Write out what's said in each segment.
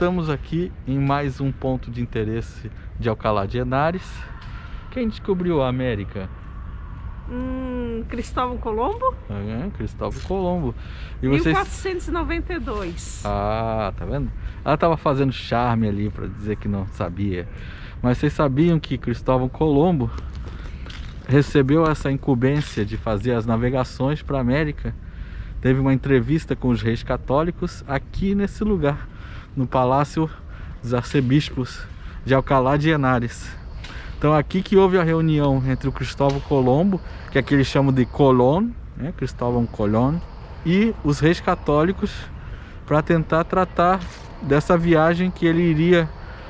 estamos aqui em mais um ponto de interesse de Alcalá de Henares. Quem descobriu a América? Cristóvão Colombo? Cristóvão Colombo. E 1492. Ah, tá vendo? Ela tava fazendo charme ali para dizer que não sabia. Mas vocês sabiam que Cristóvão Colombo recebeu essa incumbência de fazer as navegações para a América? Teve uma entrevista com os reis católicos aqui nesse lugar, no Palácio dos Arcebispos de Alcalá de Henares. Então aqui que houve a reunião entre o Cristóvão Colombo, que aqui eles chamam de Colón, né? Cristóvão Colón, e os reis católicos para tentar tratar dessa viagem que ele iria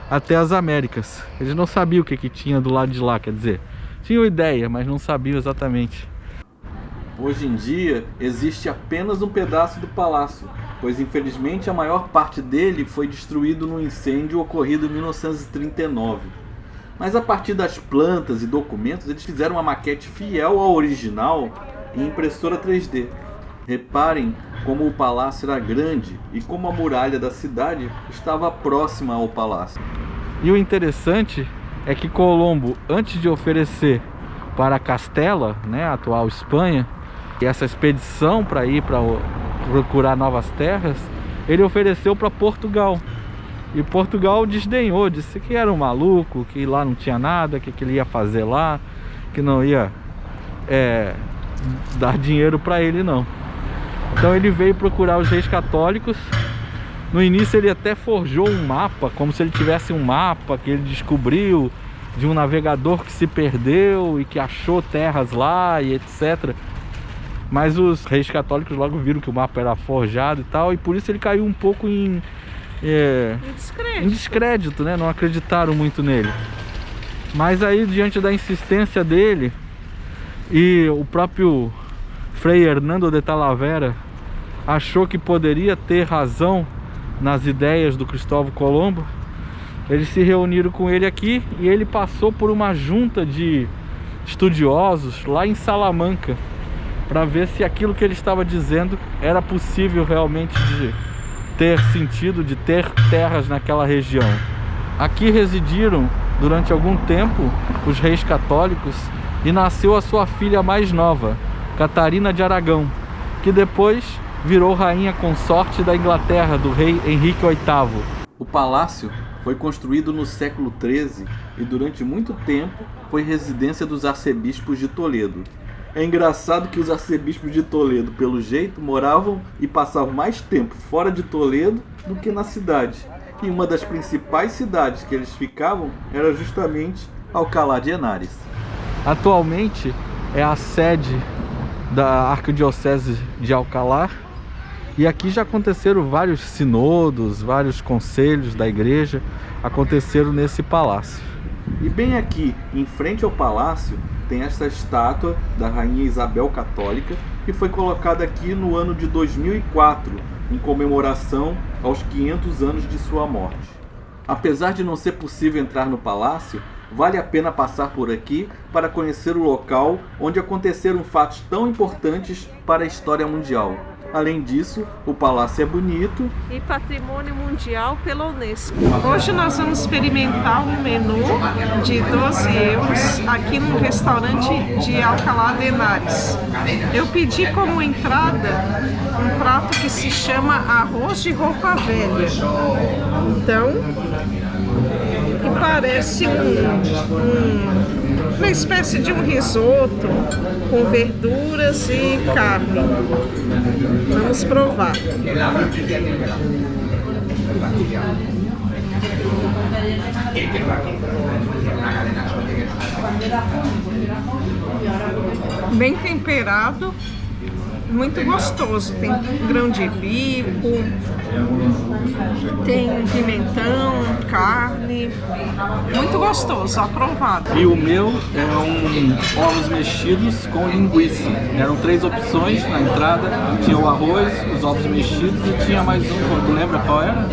até as Américas. Eles não sabiam o que tinha do lado de lá, quer dizer, tinham ideia, mas não sabiam exatamente. Hoje em dia existe apenas um pedaço do palácio, pois infelizmente a maior parte dele foi destruído num incêndio ocorrido em 1939. Mas a partir das plantas e documentos, eles fizeram uma maquete fiel ao original em impressora 3D. Reparem como o palácio era grande e como a muralha da cidade estava próxima ao palácio. E o interessante é que Colombo, antes de oferecer para Castela, né, a atual Espanha, e essa expedição para ir para procurar novas terras, ele ofereceu para Portugal. E Portugal desdenhou, disse que era um maluco, que lá não tinha nada, que ele ia fazer lá, que não ia dar dinheiro para ele não. Então ele veio procurar os reis católicos. No início ele até forjou um mapa, como se ele tivesse um mapa que ele descobriu de um navegador que se perdeu e que achou terras lá e etc. Mas os reis católicos logo viram que o mapa era forjado e tal, e por isso ele caiu um pouco em descrédito, né? Não acreditaram muito nele. Mas aí, diante da insistência dele, e o próprio Frei Hernando de Talavera achou que poderia ter razão nas ideias do Cristóvão Colombo, eles se reuniram com ele aqui e ele passou por uma junta de estudiosos lá em Salamanca para ver se aquilo que ele estava dizendo era possível realmente de ter sentido, de ter terras naquela região. Aqui residiram durante algum tempo os reis católicos e nasceu a sua filha mais nova, Catarina de Aragão, que depois virou rainha consorte da Inglaterra, do rei Henrique VIII. O palácio foi construído no século XIII e durante muito tempo foi residência dos arcebispos de Toledo. É engraçado que os arcebispos de Toledo, pelo jeito, moravam e passavam mais tempo fora de Toledo do que na cidade. E uma das principais cidades que eles ficavam era justamente Alcalá de Henares. Atualmente é a sede da Arquidiocese de Alcalá, e aqui já aconteceram vários sinodos, vários conselhos da igreja aconteceram nesse palácio. E bem aqui, em frente ao palácio, tem essa estátua da Rainha Isabel Católica, que foi colocada aqui no ano de 2004, em comemoração aos 500 anos de sua morte. Apesar de não ser possível entrar no palácio, vale a pena passar por aqui para conhecer o local onde aconteceram fatos tão importantes para a história mundial. Além disso, o palácio é bonito e patrimônio mundial pela Unesco. Hoje nós vamos experimentar um menu de 12 euros aqui no restaurante de Alcalá de Henares. Eu pedi como entrada um prato que se chama arroz de roupa velha. Então, que parece uma espécie de um risoto com verduras e carne. Vamos provar. Bem temperado, muito gostoso. Tem grão de bico, tem pimentão, carne, muito gostoso, aprovado. E o meu é ovos mexidos com linguiça. Eram 3 opções na entrada, tinha o arroz, os ovos mexidos e tinha mais um, tu lembra qual era?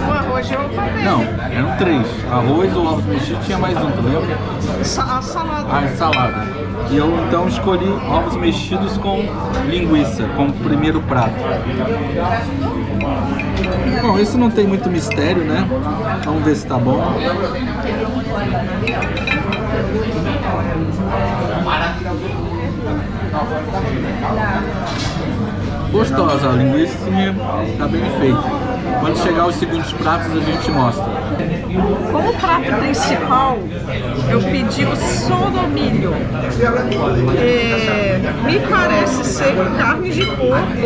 O arroz de roupa velha. Não, eram 3, arroz, o ovos mexidos, tinha mais um, tu lembra? A salada. A salada. E eu então escolhi ovos mexidos com linguiça como primeiro prato. Bom, esse não tem muito mistério, né? Vamos ver se tá bom. Gostosa, a linguiça tá bem feita. Quando chegar os segundos pratos a gente mostra. Como prato principal, eu pedi o solomilho. Me parece ser carne de porco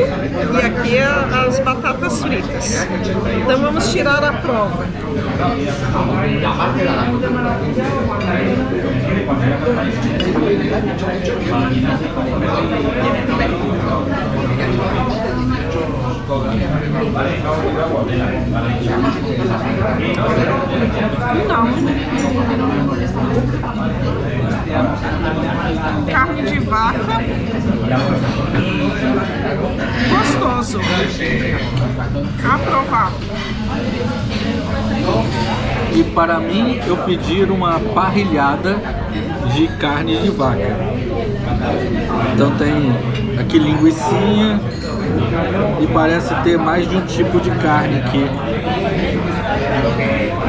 e aqui as batatas fritas. Então vamos tirar a prova. Não. Carne de vaca. Gostoso. Aprovado. E para mim, eu pedi uma parrilhada de carne de vaca. Então tem aqui linguicinha e parece ter mais de um tipo de carne aqui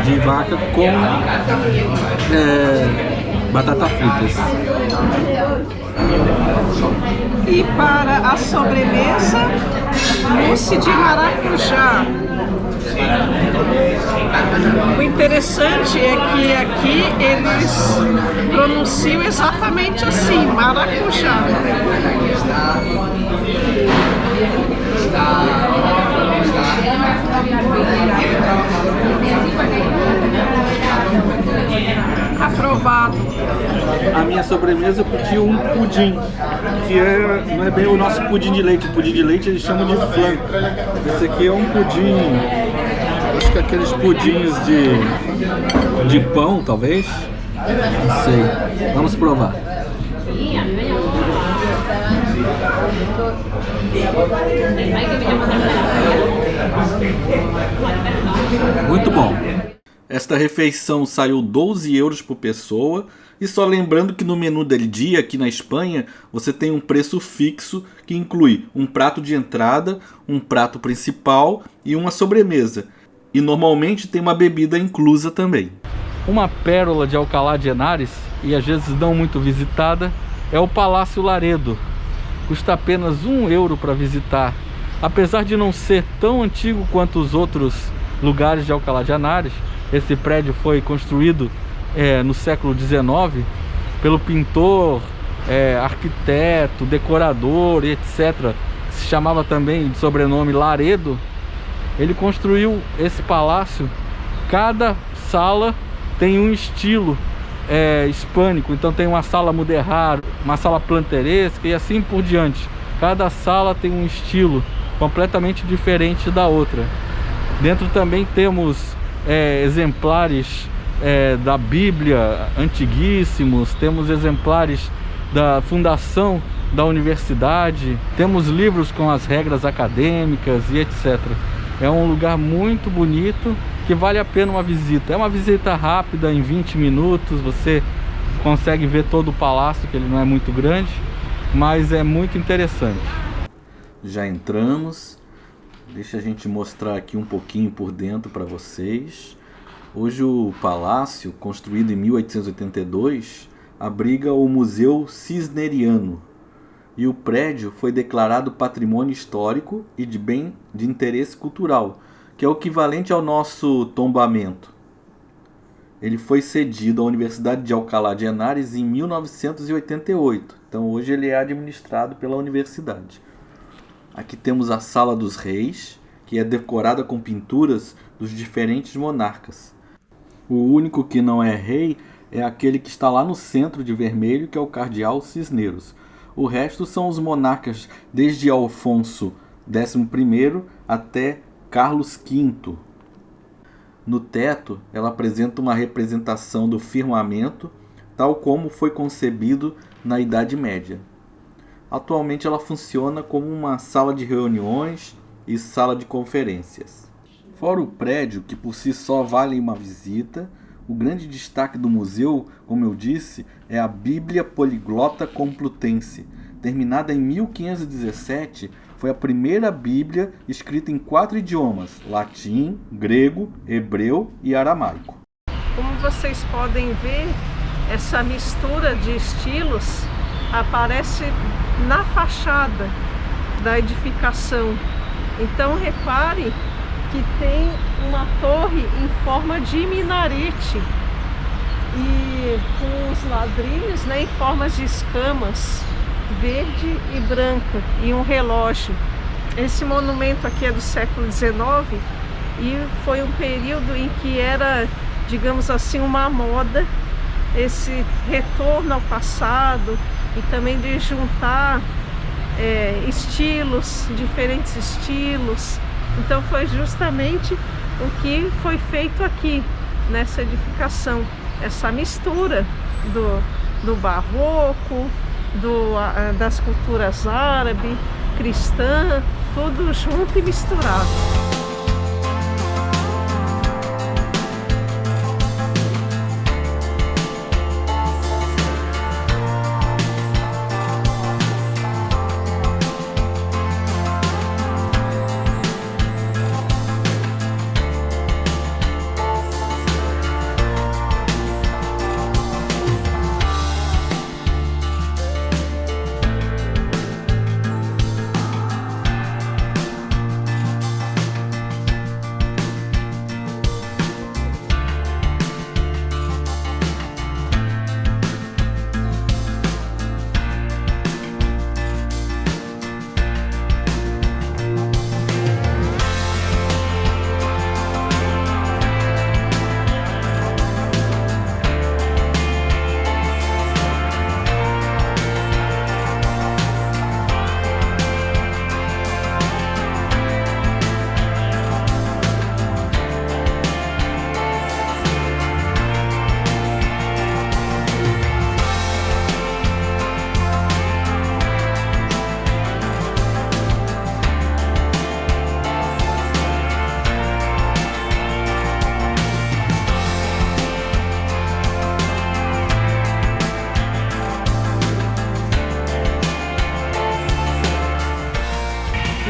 de vaca com batata fritas. E para a sobremesa, mousse de maracujá. O interessante é que aqui eles pronunciam exatamente assim, maracujá. Aprovado. A minha sobremesa eu pedi um pudim, que não é bem o nosso pudim de leite. O pudim de leite eles chamam de flan. Esse aqui é um pudim, acho que aqueles pudins de pão, talvez. Não sei. Vamos provar. Muito bom. Esta refeição saiu 12 euros por pessoa. E só lembrando que no menu del dia aqui na Espanha você tem um preço fixo que inclui um prato de entrada, um prato principal e uma sobremesa. E normalmente tem uma bebida inclusa também. Uma pérola de Alcalá de Henares, e às vezes não muito visitada, é o Palácio Laredo. Custa apenas 1 euro para visitar. Apesar de não ser tão antigo quanto os outros lugares de Alcalá de Henares, esse prédio foi construído no século XIX pelo pintor, arquiteto, decorador e etc. Se chamava também de sobrenome Laredo. Ele construiu esse palácio. Cada sala tem um estilo hispânico. Então tem uma sala mudéjar, uma sala planteresca e assim por diante. Cada sala tem um estilo completamente diferente da outra. Dentro também temos exemplares da Bíblia antiguíssimos, temos exemplares da fundação da universidade, temos livros com as regras acadêmicas e etc. É um lugar muito bonito que vale a pena uma visita. É uma visita rápida, em 20 minutos você consegue ver todo o palácio, que ele não é muito grande, mas é muito interessante. Já entramos, deixa a gente mostrar aqui um pouquinho por dentro para vocês. Hoje o palácio, construído em 1882, abriga o Museu Cisneriano. E o prédio foi declarado Patrimônio Histórico e de Bem de Interesse Cultural, que é o equivalente ao nosso tombamento. Ele foi cedido à Universidade de Alcalá de Henares em 1988. Então hoje ele é administrado pela universidade. Aqui temos a Sala dos Reis, que é decorada com pinturas dos diferentes monarcas. O único que não é rei é aquele que está lá no centro de vermelho, que é o Cardeal Cisneros. O resto são os monarcas desde Alfonso XI até Carlos V. No teto, ela apresenta uma representação do firmamento, tal como foi concebido na Idade Média. Atualmente ela funciona como uma sala de reuniões e sala de conferências. Fora o prédio, que por si só vale uma visita, o grande destaque do museu, como eu disse, é a Bíblia Poliglota Complutense, terminada em 1517, foi a primeira Bíblia escrita em 4 idiomas: latim, grego, hebreu e aramaico. Como vocês podem ver, essa mistura de estilos aparece na fachada da edificação. Então repare que tem uma torre em forma de minarete e com os ladrilhos, né, em formas de escamas verde e branca, e um relógio. Esse monumento aqui é do século XIX e foi um período em que era, digamos assim, uma moda esse retorno ao passado e também de juntar estilos, diferentes estilos. Então foi justamente o que foi feito aqui nessa edificação, essa mistura do barroco, das culturas árabe, cristã, tudo junto e misturado.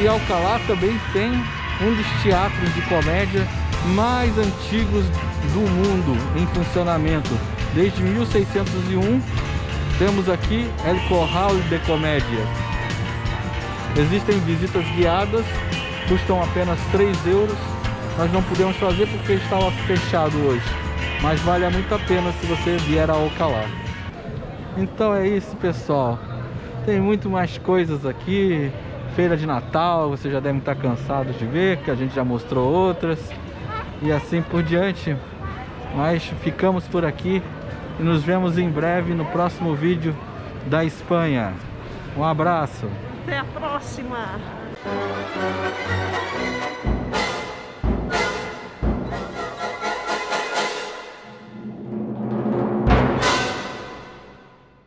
E Alcalá também tem um dos teatros de comédia mais antigos do mundo em funcionamento. Desde 1601 temos aqui El Corral de Comédia. Existem visitas guiadas, custam apenas 3 euros. Nós não podemos fazer porque estava fechado hoje, mas vale muito a pena se você vier a Alcalá. Então é isso, pessoal. Tem muito mais coisas aqui. Feira de Natal, você já deve estar cansado de ver, que a gente já mostrou outras e assim por diante. Mas ficamos por aqui e nos vemos em breve no próximo vídeo da Espanha. Um abraço. Até a próxima.